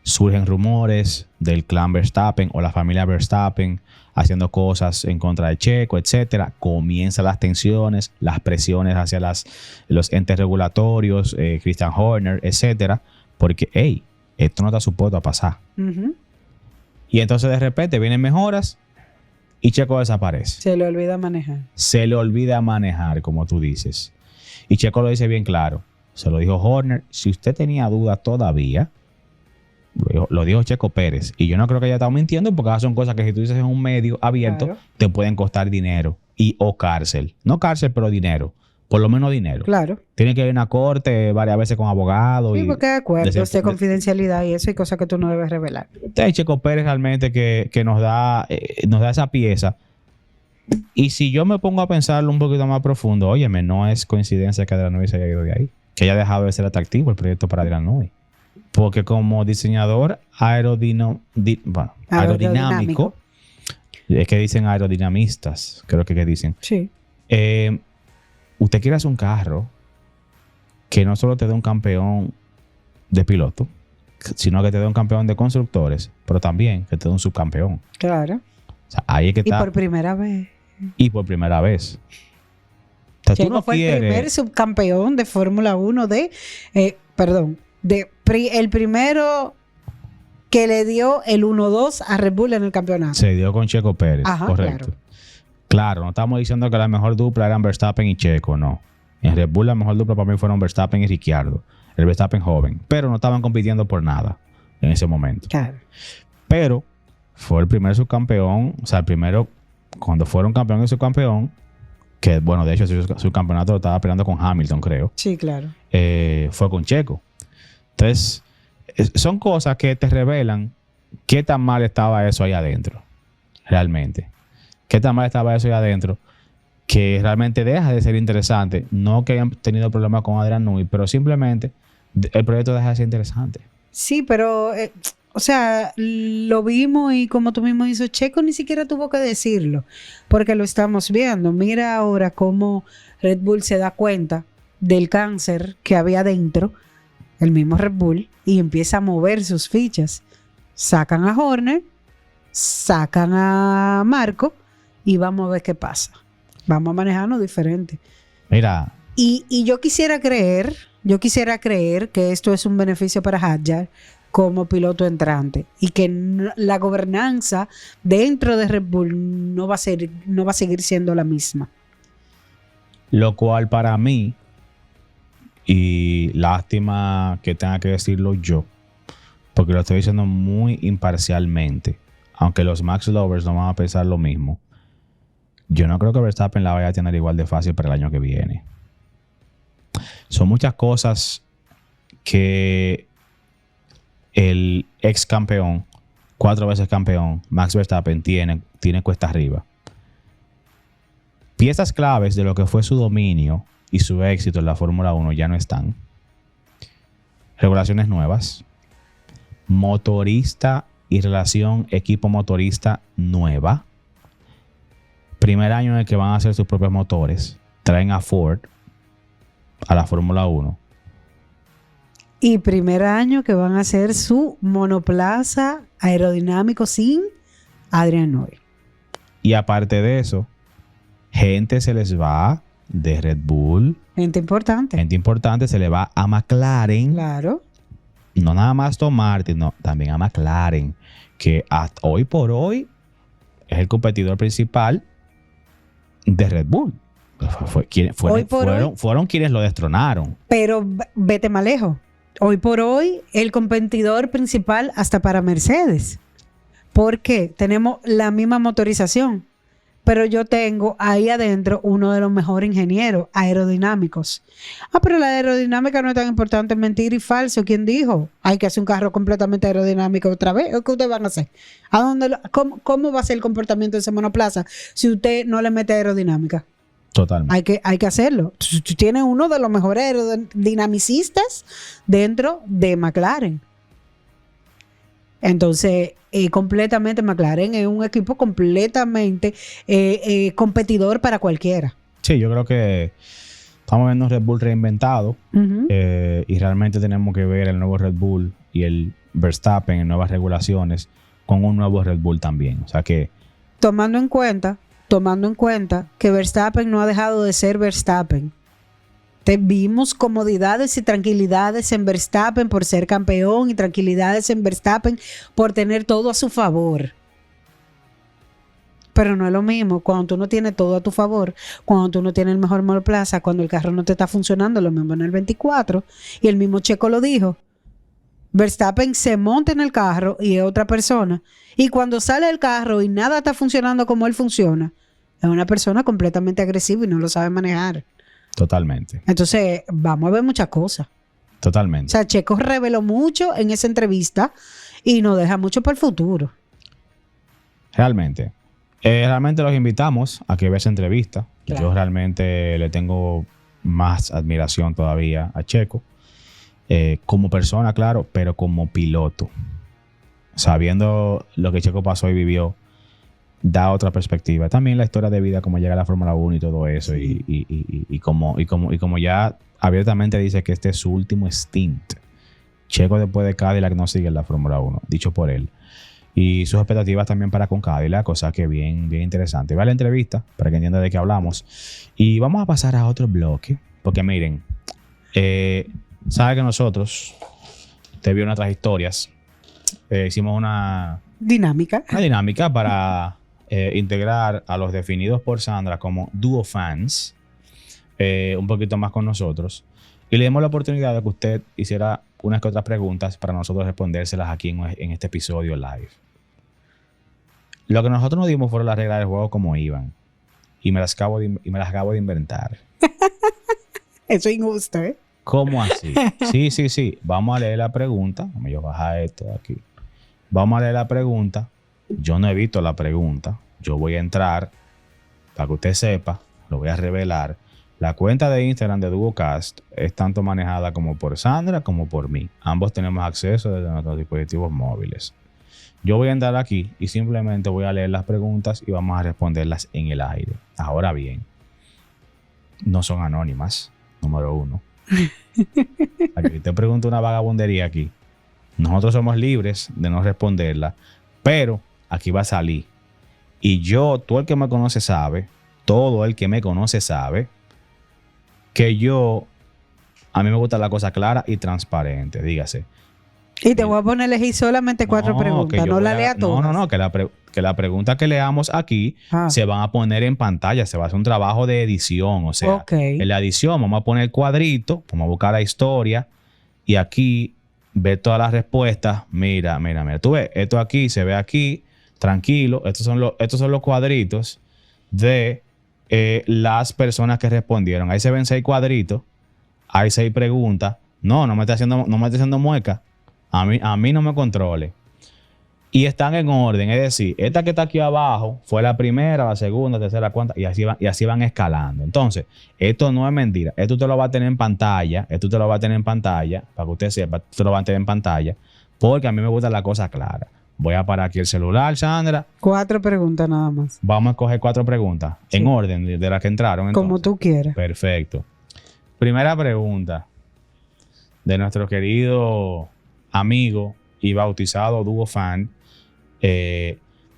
Surgen rumores del clan Verstappen o la familia Verstappen haciendo cosas en contra de Checo, etcétera. Comienzan las tensiones, las presiones hacia los entes regulatorios, Christian Horner, etcétera, porque, hey, esto no está supuesto a pasar. Uh-huh. Y entonces de repente vienen mejoras y Checo desaparece. Se le olvida manejar. Se le olvida manejar, como tú dices. Y Checo lo dice bien claro. Se lo dijo Horner. Si usted tenía duda todavía, lo dijo Checo Pérez. Y yo no creo que haya estado mintiendo porque esas son cosas que si tú dices en un medio abierto, claro, te pueden costar dinero o cárcel. No cárcel, pero dinero. Por lo menos dinero. Claro. Tiene que ir a una corte varias veces con abogados. Sí, porque hay acuerdos de confidencialidad y eso, y cosas que tú no debes revelar. Entonces, Checo Pérez realmente que nos da esa pieza. Y si yo me pongo a pensarlo un poquito más profundo, óyeme, no es coincidencia que Adrian Newey se haya ido de ahí. Que haya dejado de ser atractivo el proyecto para Adrian Newey. Porque como diseñador aerodinámico, es que dicen aerodinamistas, creo que dicen. Sí. Usted quiere hacer un carro que no solo te dé un campeón de piloto, sino que te dé un campeón de constructores, pero también que te dé un subcampeón. Claro. O sea, ahí es que está. Y por primera vez. Y por primera vez. O sea, Checo fue el primer subcampeón de Fórmula 1 el primero que le dio el 1-2 a Red Bull en el campeonato. Se dio con Checo Pérez. Ajá, correcto. Claro, no estamos diciendo que la mejor dupla eran Verstappen y Checo, no. En Red Bull la mejor dupla para mí fueron Verstappen y Ricciardo. El Verstappen joven. Pero no estaban compitiendo por nada en ese momento. Claro. Pero fue el primer subcampeón, o sea, el primero, cuando fueron campeón y subcampeón, que bueno, de hecho su campeonato lo estaba peleando con Hamilton, creo. Sí, claro. Fue con Checo. Entonces, son cosas que te revelan qué tan mal estaba eso ahí adentro, realmente. Qué tan mal estaba eso ahí adentro, que realmente deja de ser interesante. No que hayan tenido problemas con Adrian Newey, pero simplemente el proyecto deja de ser interesante. Sí, pero, o sea, lo vimos y como tú mismo dices, Checo ni siquiera tuvo que decirlo, porque lo estamos viendo. Mira ahora cómo Red Bull se da cuenta del cáncer que había dentro, el mismo Red Bull, y empieza a mover sus fichas. Sacan a Horner, sacan a Marco y vamos a ver qué pasa. Vamos a manejarnos diferente. Mira. Y yo quisiera creer que esto es un beneficio para Hadjar como piloto entrante y que la gobernanza dentro de Red Bull no va a seguir siendo la misma. Lo cual para mí, y lástima que tenga que decirlo yo, porque lo estoy diciendo muy imparcialmente, aunque los Max Lovers no van a pensar lo mismo, yo no creo que Verstappen la vaya a tener igual de fácil para el año que viene. Son muchas cosas que el ex campeón, 4 veces campeón, Max Verstappen tiene cuesta arriba. Piezas claves de lo que fue su dominio y su éxito en la Fórmula 1 ya no están. Regulaciones nuevas. Motorista y relación equipo motorista nueva. Primer año en el que van a hacer sus propios motores. Traen a Ford a la Fórmula 1. Y primer año que van a hacer su monoplaza aerodinámico sin Adrian Newey. Y aparte de eso, gente se les va de Red Bull. Gente importante. Gente importante se le va a McLaren. Claro. No nada más Aston Martin, no, también a McLaren, que hasta hoy por hoy es el competidor principal de Red Bull. Fueron quienes lo destronaron. Pero vete más lejos. Hoy por hoy, el competidor principal hasta para Mercedes. Porque tenemos la misma motorización. Pero yo tengo ahí adentro uno de los mejores ingenieros aerodinámicos. Pero la aerodinámica no es tan importante, es mentira y falso. ¿Quién dijo? Hay que hacer un carro completamente aerodinámico otra vez. ¿Qué ustedes van a hacer? ¿Cómo va a ser el comportamiento de ese monoplaza si usted no le mete aerodinámica? Totalmente. Hay que hacerlo. Tú tienes uno de los mejores aerodinamicistas dentro de McLaren. Entonces, completamente McLaren es un equipo completamente competidor para cualquiera. Sí, yo creo que estamos viendo un Red Bull reinventado. Y realmente tenemos que ver el nuevo Red Bull y el Verstappen en nuevas regulaciones con un nuevo Red Bull también. O sea que... Tomando en cuenta que Verstappen no ha dejado de ser Verstappen. Vimos comodidades y tranquilidades en Verstappen por ser campeón y tranquilidades en Verstappen por tener todo a su favor. Pero no es lo mismo cuando tú no tienes todo a tu favor, cuando tú no tienes el mejor monoplaza, cuando el carro no te está funcionando, lo mismo en el 24. Y el mismo Checo lo dijo. Verstappen se monta en el carro y es otra persona. Y cuando sale del carro y nada está funcionando como él funciona, es una persona completamente agresiva y no lo sabe manejar. Totalmente. Entonces, vamos a ver muchas cosas. Totalmente. O sea, Checo reveló mucho en esa entrevista y nos deja mucho para el futuro. Realmente. Realmente los invitamos a que vean esa entrevista. Claro. Yo realmente le tengo más admiración todavía a Checo. Como persona, claro, pero como piloto. Sabiendo lo que Checo pasó y vivió, da otra perspectiva. También la historia de vida, como llega a la Fórmula 1 y todo eso. Sí. Y como ya abiertamente dice que este es su último stint. Checo después de Cadillac no sigue en la Fórmula 1, dicho por él. Y sus expectativas también para con Cadillac, cosa que bien interesante. Ve la entrevista para que entienda de qué hablamos. Y vamos a pasar a otro bloque. Porque miren, sabe que nosotros, usted vio nuestras historias, hicimos una dinámica para integrar a los definidos por Sandra como dúo fans un poquito más con nosotros. Y le dimos la oportunidad de que usted hiciera unas que otras preguntas para nosotros respondérselas aquí en este episodio live. Lo que nosotros nos dimos fueron las reglas del juego como iban. Y me las acabo de inventar. Eso es injusto, ¿eh? ¿Cómo así? Sí. Vamos a leer la pregunta. Déjame yo bajar esto de aquí. Vamos a leer la pregunta. Yo no he visto la pregunta. Yo voy a entrar, para que usted sepa, lo voy a revelar. La cuenta de Instagram de DuoCast es tanto manejada como por Sandra como por mí. Ambos tenemos acceso desde nuestros dispositivos móviles. Yo voy a entrar aquí y simplemente voy a leer las preguntas y vamos a responderlas en el aire. Ahora bien, no son anónimas, número 1. Aquí te pregunto una vagabundería aquí. Nosotros somos libres de no responderla, pero aquí va a salir. Y todo el que me conoce sabe, que a mí me gusta la cosa clara y transparente, dígase. Y te voy a poner a elegir solamente 4 preguntas, no la lea todas. No, que la pregunta que leamos aquí se van a poner en pantalla, se va a hacer un trabajo de edición, o sea, en la edición vamos a poner el cuadrito, vamos a buscar la historia y aquí ver todas las respuestas. Mira, tú ves, esto aquí se ve aquí, tranquilo, estos son los cuadritos de las personas que respondieron. Ahí se ven 6 cuadritos, hay 6 preguntas. No me está haciendo mueca. A mí no me controle. Y están en orden, es decir, esta que está aquí abajo fue la primera, la segunda, tercera, cuarta, y así van escalando. Entonces, esto no es mentira. Esto te lo va a tener en pantalla, para que usted sepa, te lo va a tener en pantalla, porque a mí me gusta la cosa clara. Voy a parar aquí el celular, Sandra. 4 preguntas nada más. Vamos a escoger 4 preguntas, sí, en orden de las que entraron. Entonces. Como tú quieras. Perfecto. Primera pregunta. de nuestro querido amigo y bautizado dúo fan,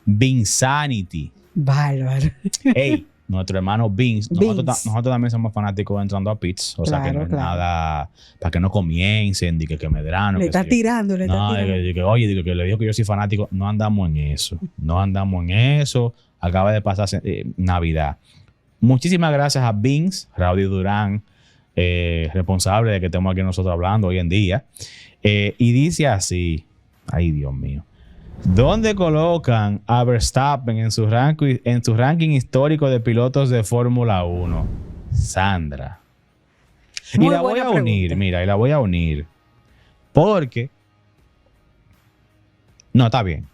Vinsanity. Bárbaro. Hey, nuestro hermano Vince. Nosotros Vince. también somos fanáticos de Entrando a Pits. O sea que Claro, no es claro. nada para que no comiencen, de que Medrano. Le que está sí. tirando, le está No, tirando. oye, digo que le dijo que yo soy fanático. No andamos en eso. No andamos en eso. Acaba de pasar Navidad. Muchísimas gracias a Vince, Raudy Durán, responsable de que estemos aquí nosotros hablando hoy en día. Y dice así, ay Dios mío, ¿dónde colocan a Verstappen en su ranking histórico de pilotos de Fórmula 1? Sandra. Muy y la voy buena a unir, pregunta. mira, y la voy a unir. Porque... No, está bien.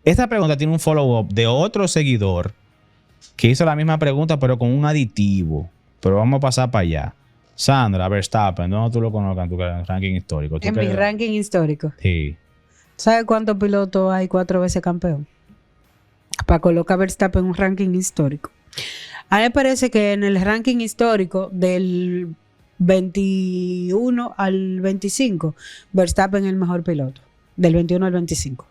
Esta pregunta tiene un follow-up de otro seguidor que hizo la misma pregunta, pero con un aditivo. Pero vamos a pasar para allá. Sandra, Verstappen, ¿dónde tú lo colocas en tu ranking histórico? ¿Tú En mi crees? ranking histórico. Sí. ¿Sabes cuántos pilotos hay 4 veces campeón? Para colocar a Verstappen en un ranking histórico. A mí me parece que en el ranking histórico del 21 al 25, Verstappen es el mejor piloto. Del 21 al 25.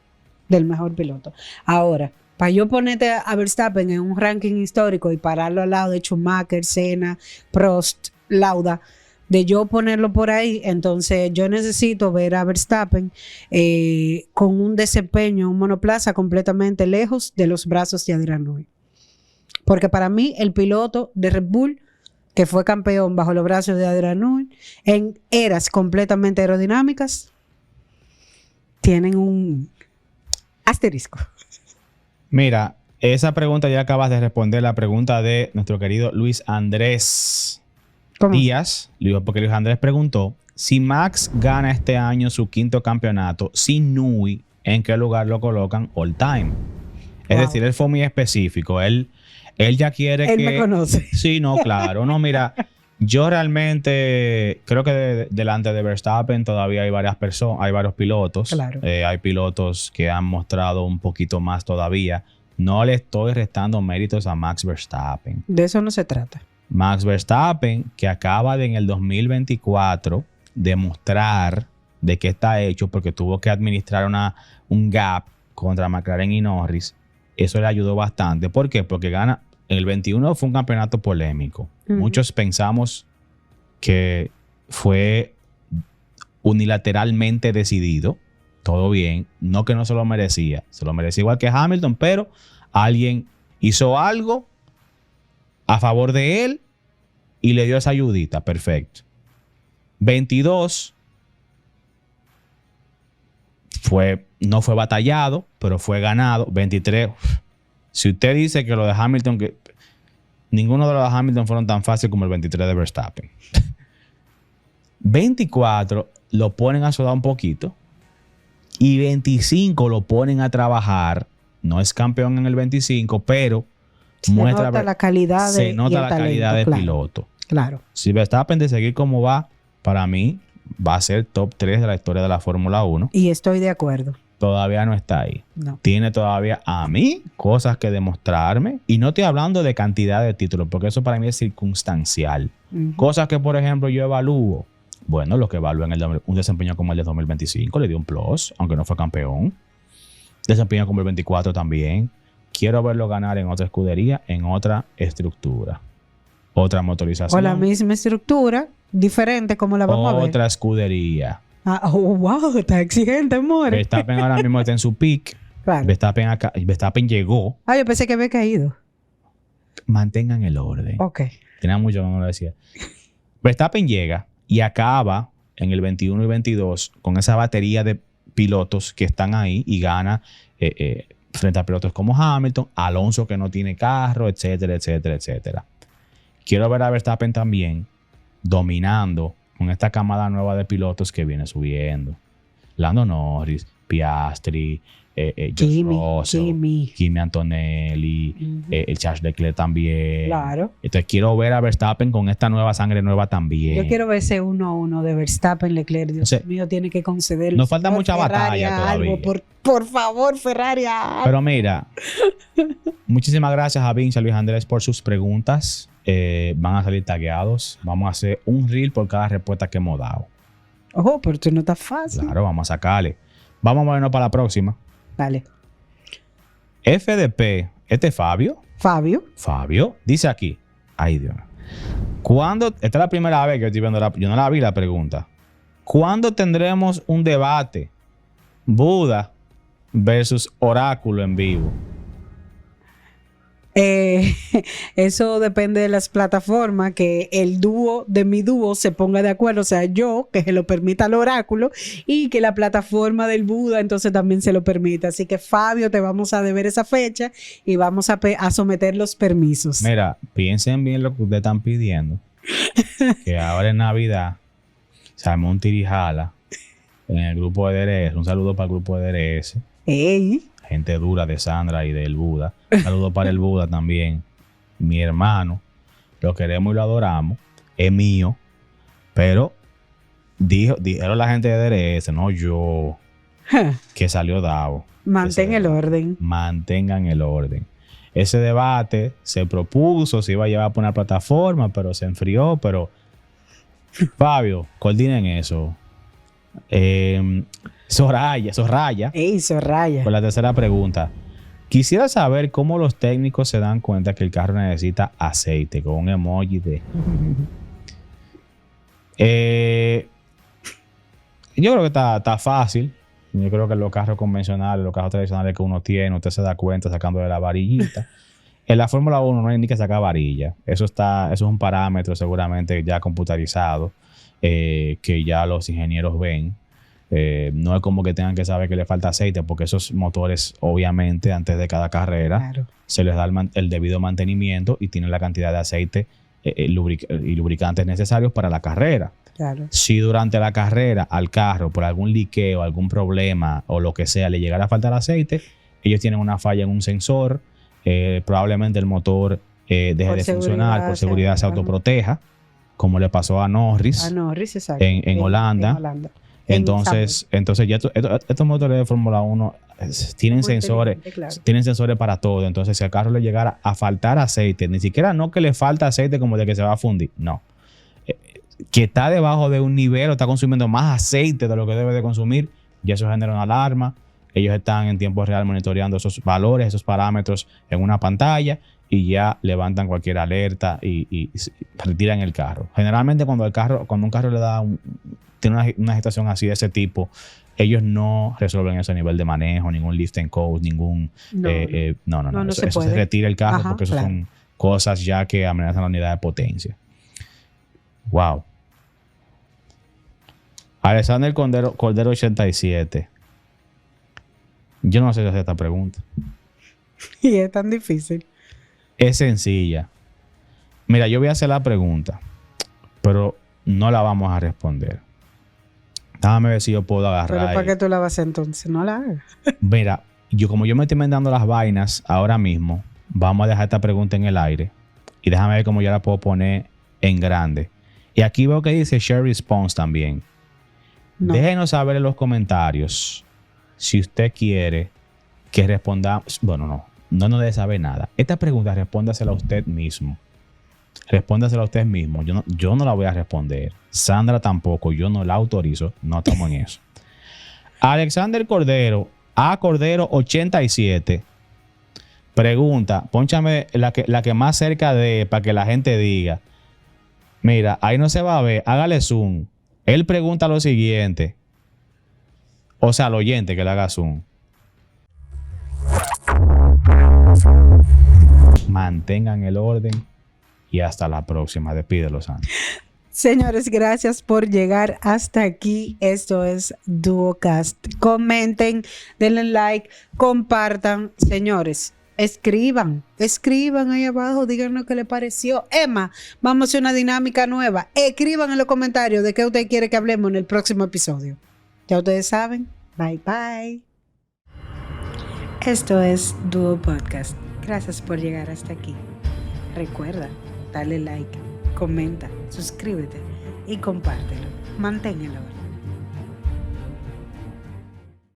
Del mejor piloto. Ahora, para yo ponerte a Verstappen en un ranking histórico y pararlo al lado de Schumacher, Senna, Prost, Lauda, de yo ponerlo por ahí, entonces yo necesito ver a Verstappen con un desempeño, un monoplaza completamente lejos de los brazos de Adrian Newey. Porque para mí el piloto de Red Bull, que fue campeón bajo los brazos de Adrian Newey, en eras completamente aerodinámicas, tienen un asterisco. Mira, esa pregunta ya acabas de responder la pregunta de nuestro querido Luis Andrés ¿Cómo? Díaz. Porque Luis Andrés preguntó si Max gana este año su 5º campeonato sin Newey, ¿en qué lugar lo colocan all time? Es Wow. decir, él fue muy específico. Él ya quiere Él que... me conoce. Sí, no, claro. No, mira, yo realmente creo que delante de Verstappen todavía hay varias personas, hay varios pilotos. Claro. Hay pilotos que han mostrado un poquito más todavía. No le estoy restando méritos a Max Verstappen. De eso no se trata. Max Verstappen, que acaba en el 2024 demostrar de qué está hecho, porque tuvo que administrar un gap contra McLaren y Norris. Eso le ayudó bastante. ¿Por qué? Porque gana. El 21 fue un campeonato polémico. Muchos pensamos que fue unilateralmente decidido. Todo bien. No que no se lo merecía. Se lo merecía igual que Hamilton, pero alguien hizo algo a favor de él y le dio esa ayudita. Perfecto. 22 no fue batallado, pero fue ganado. 23. Si usted dice que lo de Hamilton, que ninguno de los de Hamilton fueron tan fácil como el 23 de Verstappen. 24 lo ponen a sudar un poquito y 25 lo ponen a trabajar. No es campeón en el 25, pero Se nota la calidad se nota la talento, calidad de claro, piloto. Claro. Si Verstappen de seguir como va, para mí va a ser top 3 de la historia de la Fórmula 1. Y estoy de acuerdo. Todavía no está ahí. No. Tiene todavía a mí cosas que demostrarme. Y no estoy hablando de cantidad de títulos, porque eso para mí es circunstancial. Cosas que, por ejemplo, yo evalúo. Bueno, lo que evalúa en un desempeño como el de 2025 le dio un plus, aunque no fue campeón. Desempeño como el 24 también. Quiero verlo ganar en otra escudería, en otra estructura. Otra motorización. O la misma estructura, diferente como la vamos a ver. Otra escudería. Oh, wow, está exigente, more. Verstappen ahora mismo está en su peak. Claro. Verstappen llegó. Yo pensé que había caído. Mantengan el orden. Ok. Tenía mucho que no lo decía. Verstappen llega y acaba en el 21 y 22 con esa batería de pilotos que están ahí y gana frente a pilotos como Hamilton, Alonso que no tiene carro, etcétera, etcétera, etcétera. Quiero ver a Verstappen también dominando con esta camada nueva de pilotos que viene subiendo. Lando Norris, Piastri, Kimi Antonelli, el Charles Leclerc también. Claro. Entonces quiero ver a Verstappen con esta nueva sangre nueva también. Yo quiero ver ese 1-1 de Verstappen Leclerc. Dios mío, tiene que conceder. Nos falta mucha batalla todavía. Algo, por favor, Ferrari. Pero mira, muchísimas gracias a Vince y a Luis Andrés por sus preguntas. Van a salir tagueados. Vamos a hacer un reel por cada respuesta que hemos dado. Ojo, pero tú no estás fácil. Claro, vamos a sacarle. Vamos a movernos para la próxima. Dale. FDP, ¿este es Fabio? Fabio, dice aquí. Ay, Dios. Esta es la primera vez que estoy viendo yo no la vi la pregunta. ¿Cuándo tendremos un debate Buda versus Oráculo en vivo? Eso depende de las plataformas, que el dúo de mi dúo se ponga de acuerdo, o sea, yo, que se lo permita al oráculo, y que la plataforma del Buda entonces también se lo permita. Así que, Fabio, te vamos a deber esa fecha y vamos a someter los permisos. Mira, piensen bien lo que ustedes están pidiendo. Que ahora en Navidad se armó un tirijala en el grupo de DRS. Un saludo para el grupo de DRS. ¡Ey! Gente dura de Sandra y del Buda. Un saludo para el Buda también. Mi hermano. Lo queremos y lo adoramos. Es mío. Pero dijeron la gente de DRS, no yo, que salió dado. Mantengan el orden. Ese debate se propuso, se iba a llevar por una plataforma, pero se enfrió. Pero, Fabio, coordinen eso. Soraya. Con la tercera pregunta. Quisiera saber cómo los técnicos se dan cuenta que el carro necesita aceite, con un emoji de... Yo creo que está fácil. Yo creo que los carros convencionales, los carros tradicionales que uno tiene, usted se da cuenta sacando de la varillita. En la Fórmula 1 no hay ni que sacar varilla. Eso es un parámetro seguramente ya computarizado, que ya los ingenieros ven. No es como que tengan que saber que le falta aceite, porque esos motores, obviamente, antes de cada carrera, se les da el debido mantenimiento y tienen la cantidad de aceite y lubricantes necesarios para la carrera. Claro. Si durante la carrera al carro, por algún liqueo, algún problema o lo que sea, le llegara a faltar aceite, ellos tienen una falla en un sensor, probablemente el motor deje de funcionar, por seguridad se autoproteja, como le pasó a Norris, exacto. en Holanda. Entonces ya estos motores de Fórmula 1 tienen sensores, tienen sensores para todo. Entonces, si al carro le llegara a faltar aceite, ni siquiera no que le falta aceite como de que se va a fundir, no. Que está debajo de un nivel o está consumiendo más aceite de lo que debe de consumir, ya eso genera una alarma. Ellos están en tiempo real monitoreando esos valores, esos parámetros en una pantalla y ya levantan cualquier alerta y retiran el carro. Generalmente cuando un carro le da tiene una agitación así de ese tipo, ellos no resuelven ese nivel de manejo, ningún lift and coast, ningún... No. Eso se retira el carro. Porque eso son cosas ya que amenazan la unidad de potencia. Wow. Alexander Cordero 87. Yo no sé si hacer esta pregunta. Y es tan difícil. Es sencilla. Mira, yo voy a hacer la pregunta, pero no la vamos a responder. Déjame ver si yo puedo agarrar. ¿Pero para qué tú la vas a hacer entonces? No la hagas. Mira, como yo me estoy inventando las vainas ahora mismo, vamos a dejar esta pregunta en el aire y déjame ver cómo yo la puedo poner en grande. Y aquí veo que dice share response también. No. Déjenos saber en los comentarios si usted quiere que respondamos. Bueno, no nos debe saber nada. Esta pregunta respóndasela a usted mismo. Respóndasela a usted mismo. Yo no la voy a responder. Sandra tampoco. Yo no la autorizo. No estamos en eso. Alexander Cordero, Cordero 87, pregunta. Pónchame la que más cerca de, para que la gente diga. Mira, ahí no se va a ver. Hágale zoom. Él pregunta lo siguiente. O sea, al oyente que le haga zoom. Mantengan el orden. Y hasta la próxima. Despídelo, Sandra. Señores, gracias por llegar hasta aquí. Esto es Duocast. Comenten, denle like, compartan. Señores, escriban ahí abajo, díganos qué les pareció. Emma, vamos a hacer una dinámica nueva. Escriban en los comentarios de qué usted quiere que hablemos en el próximo episodio. Ya ustedes saben. Bye, bye. Esto es Duo Podcast. Gracias por llegar hasta aquí. Recuerda, dale like, comenta, suscríbete y compártelo. Manténlo.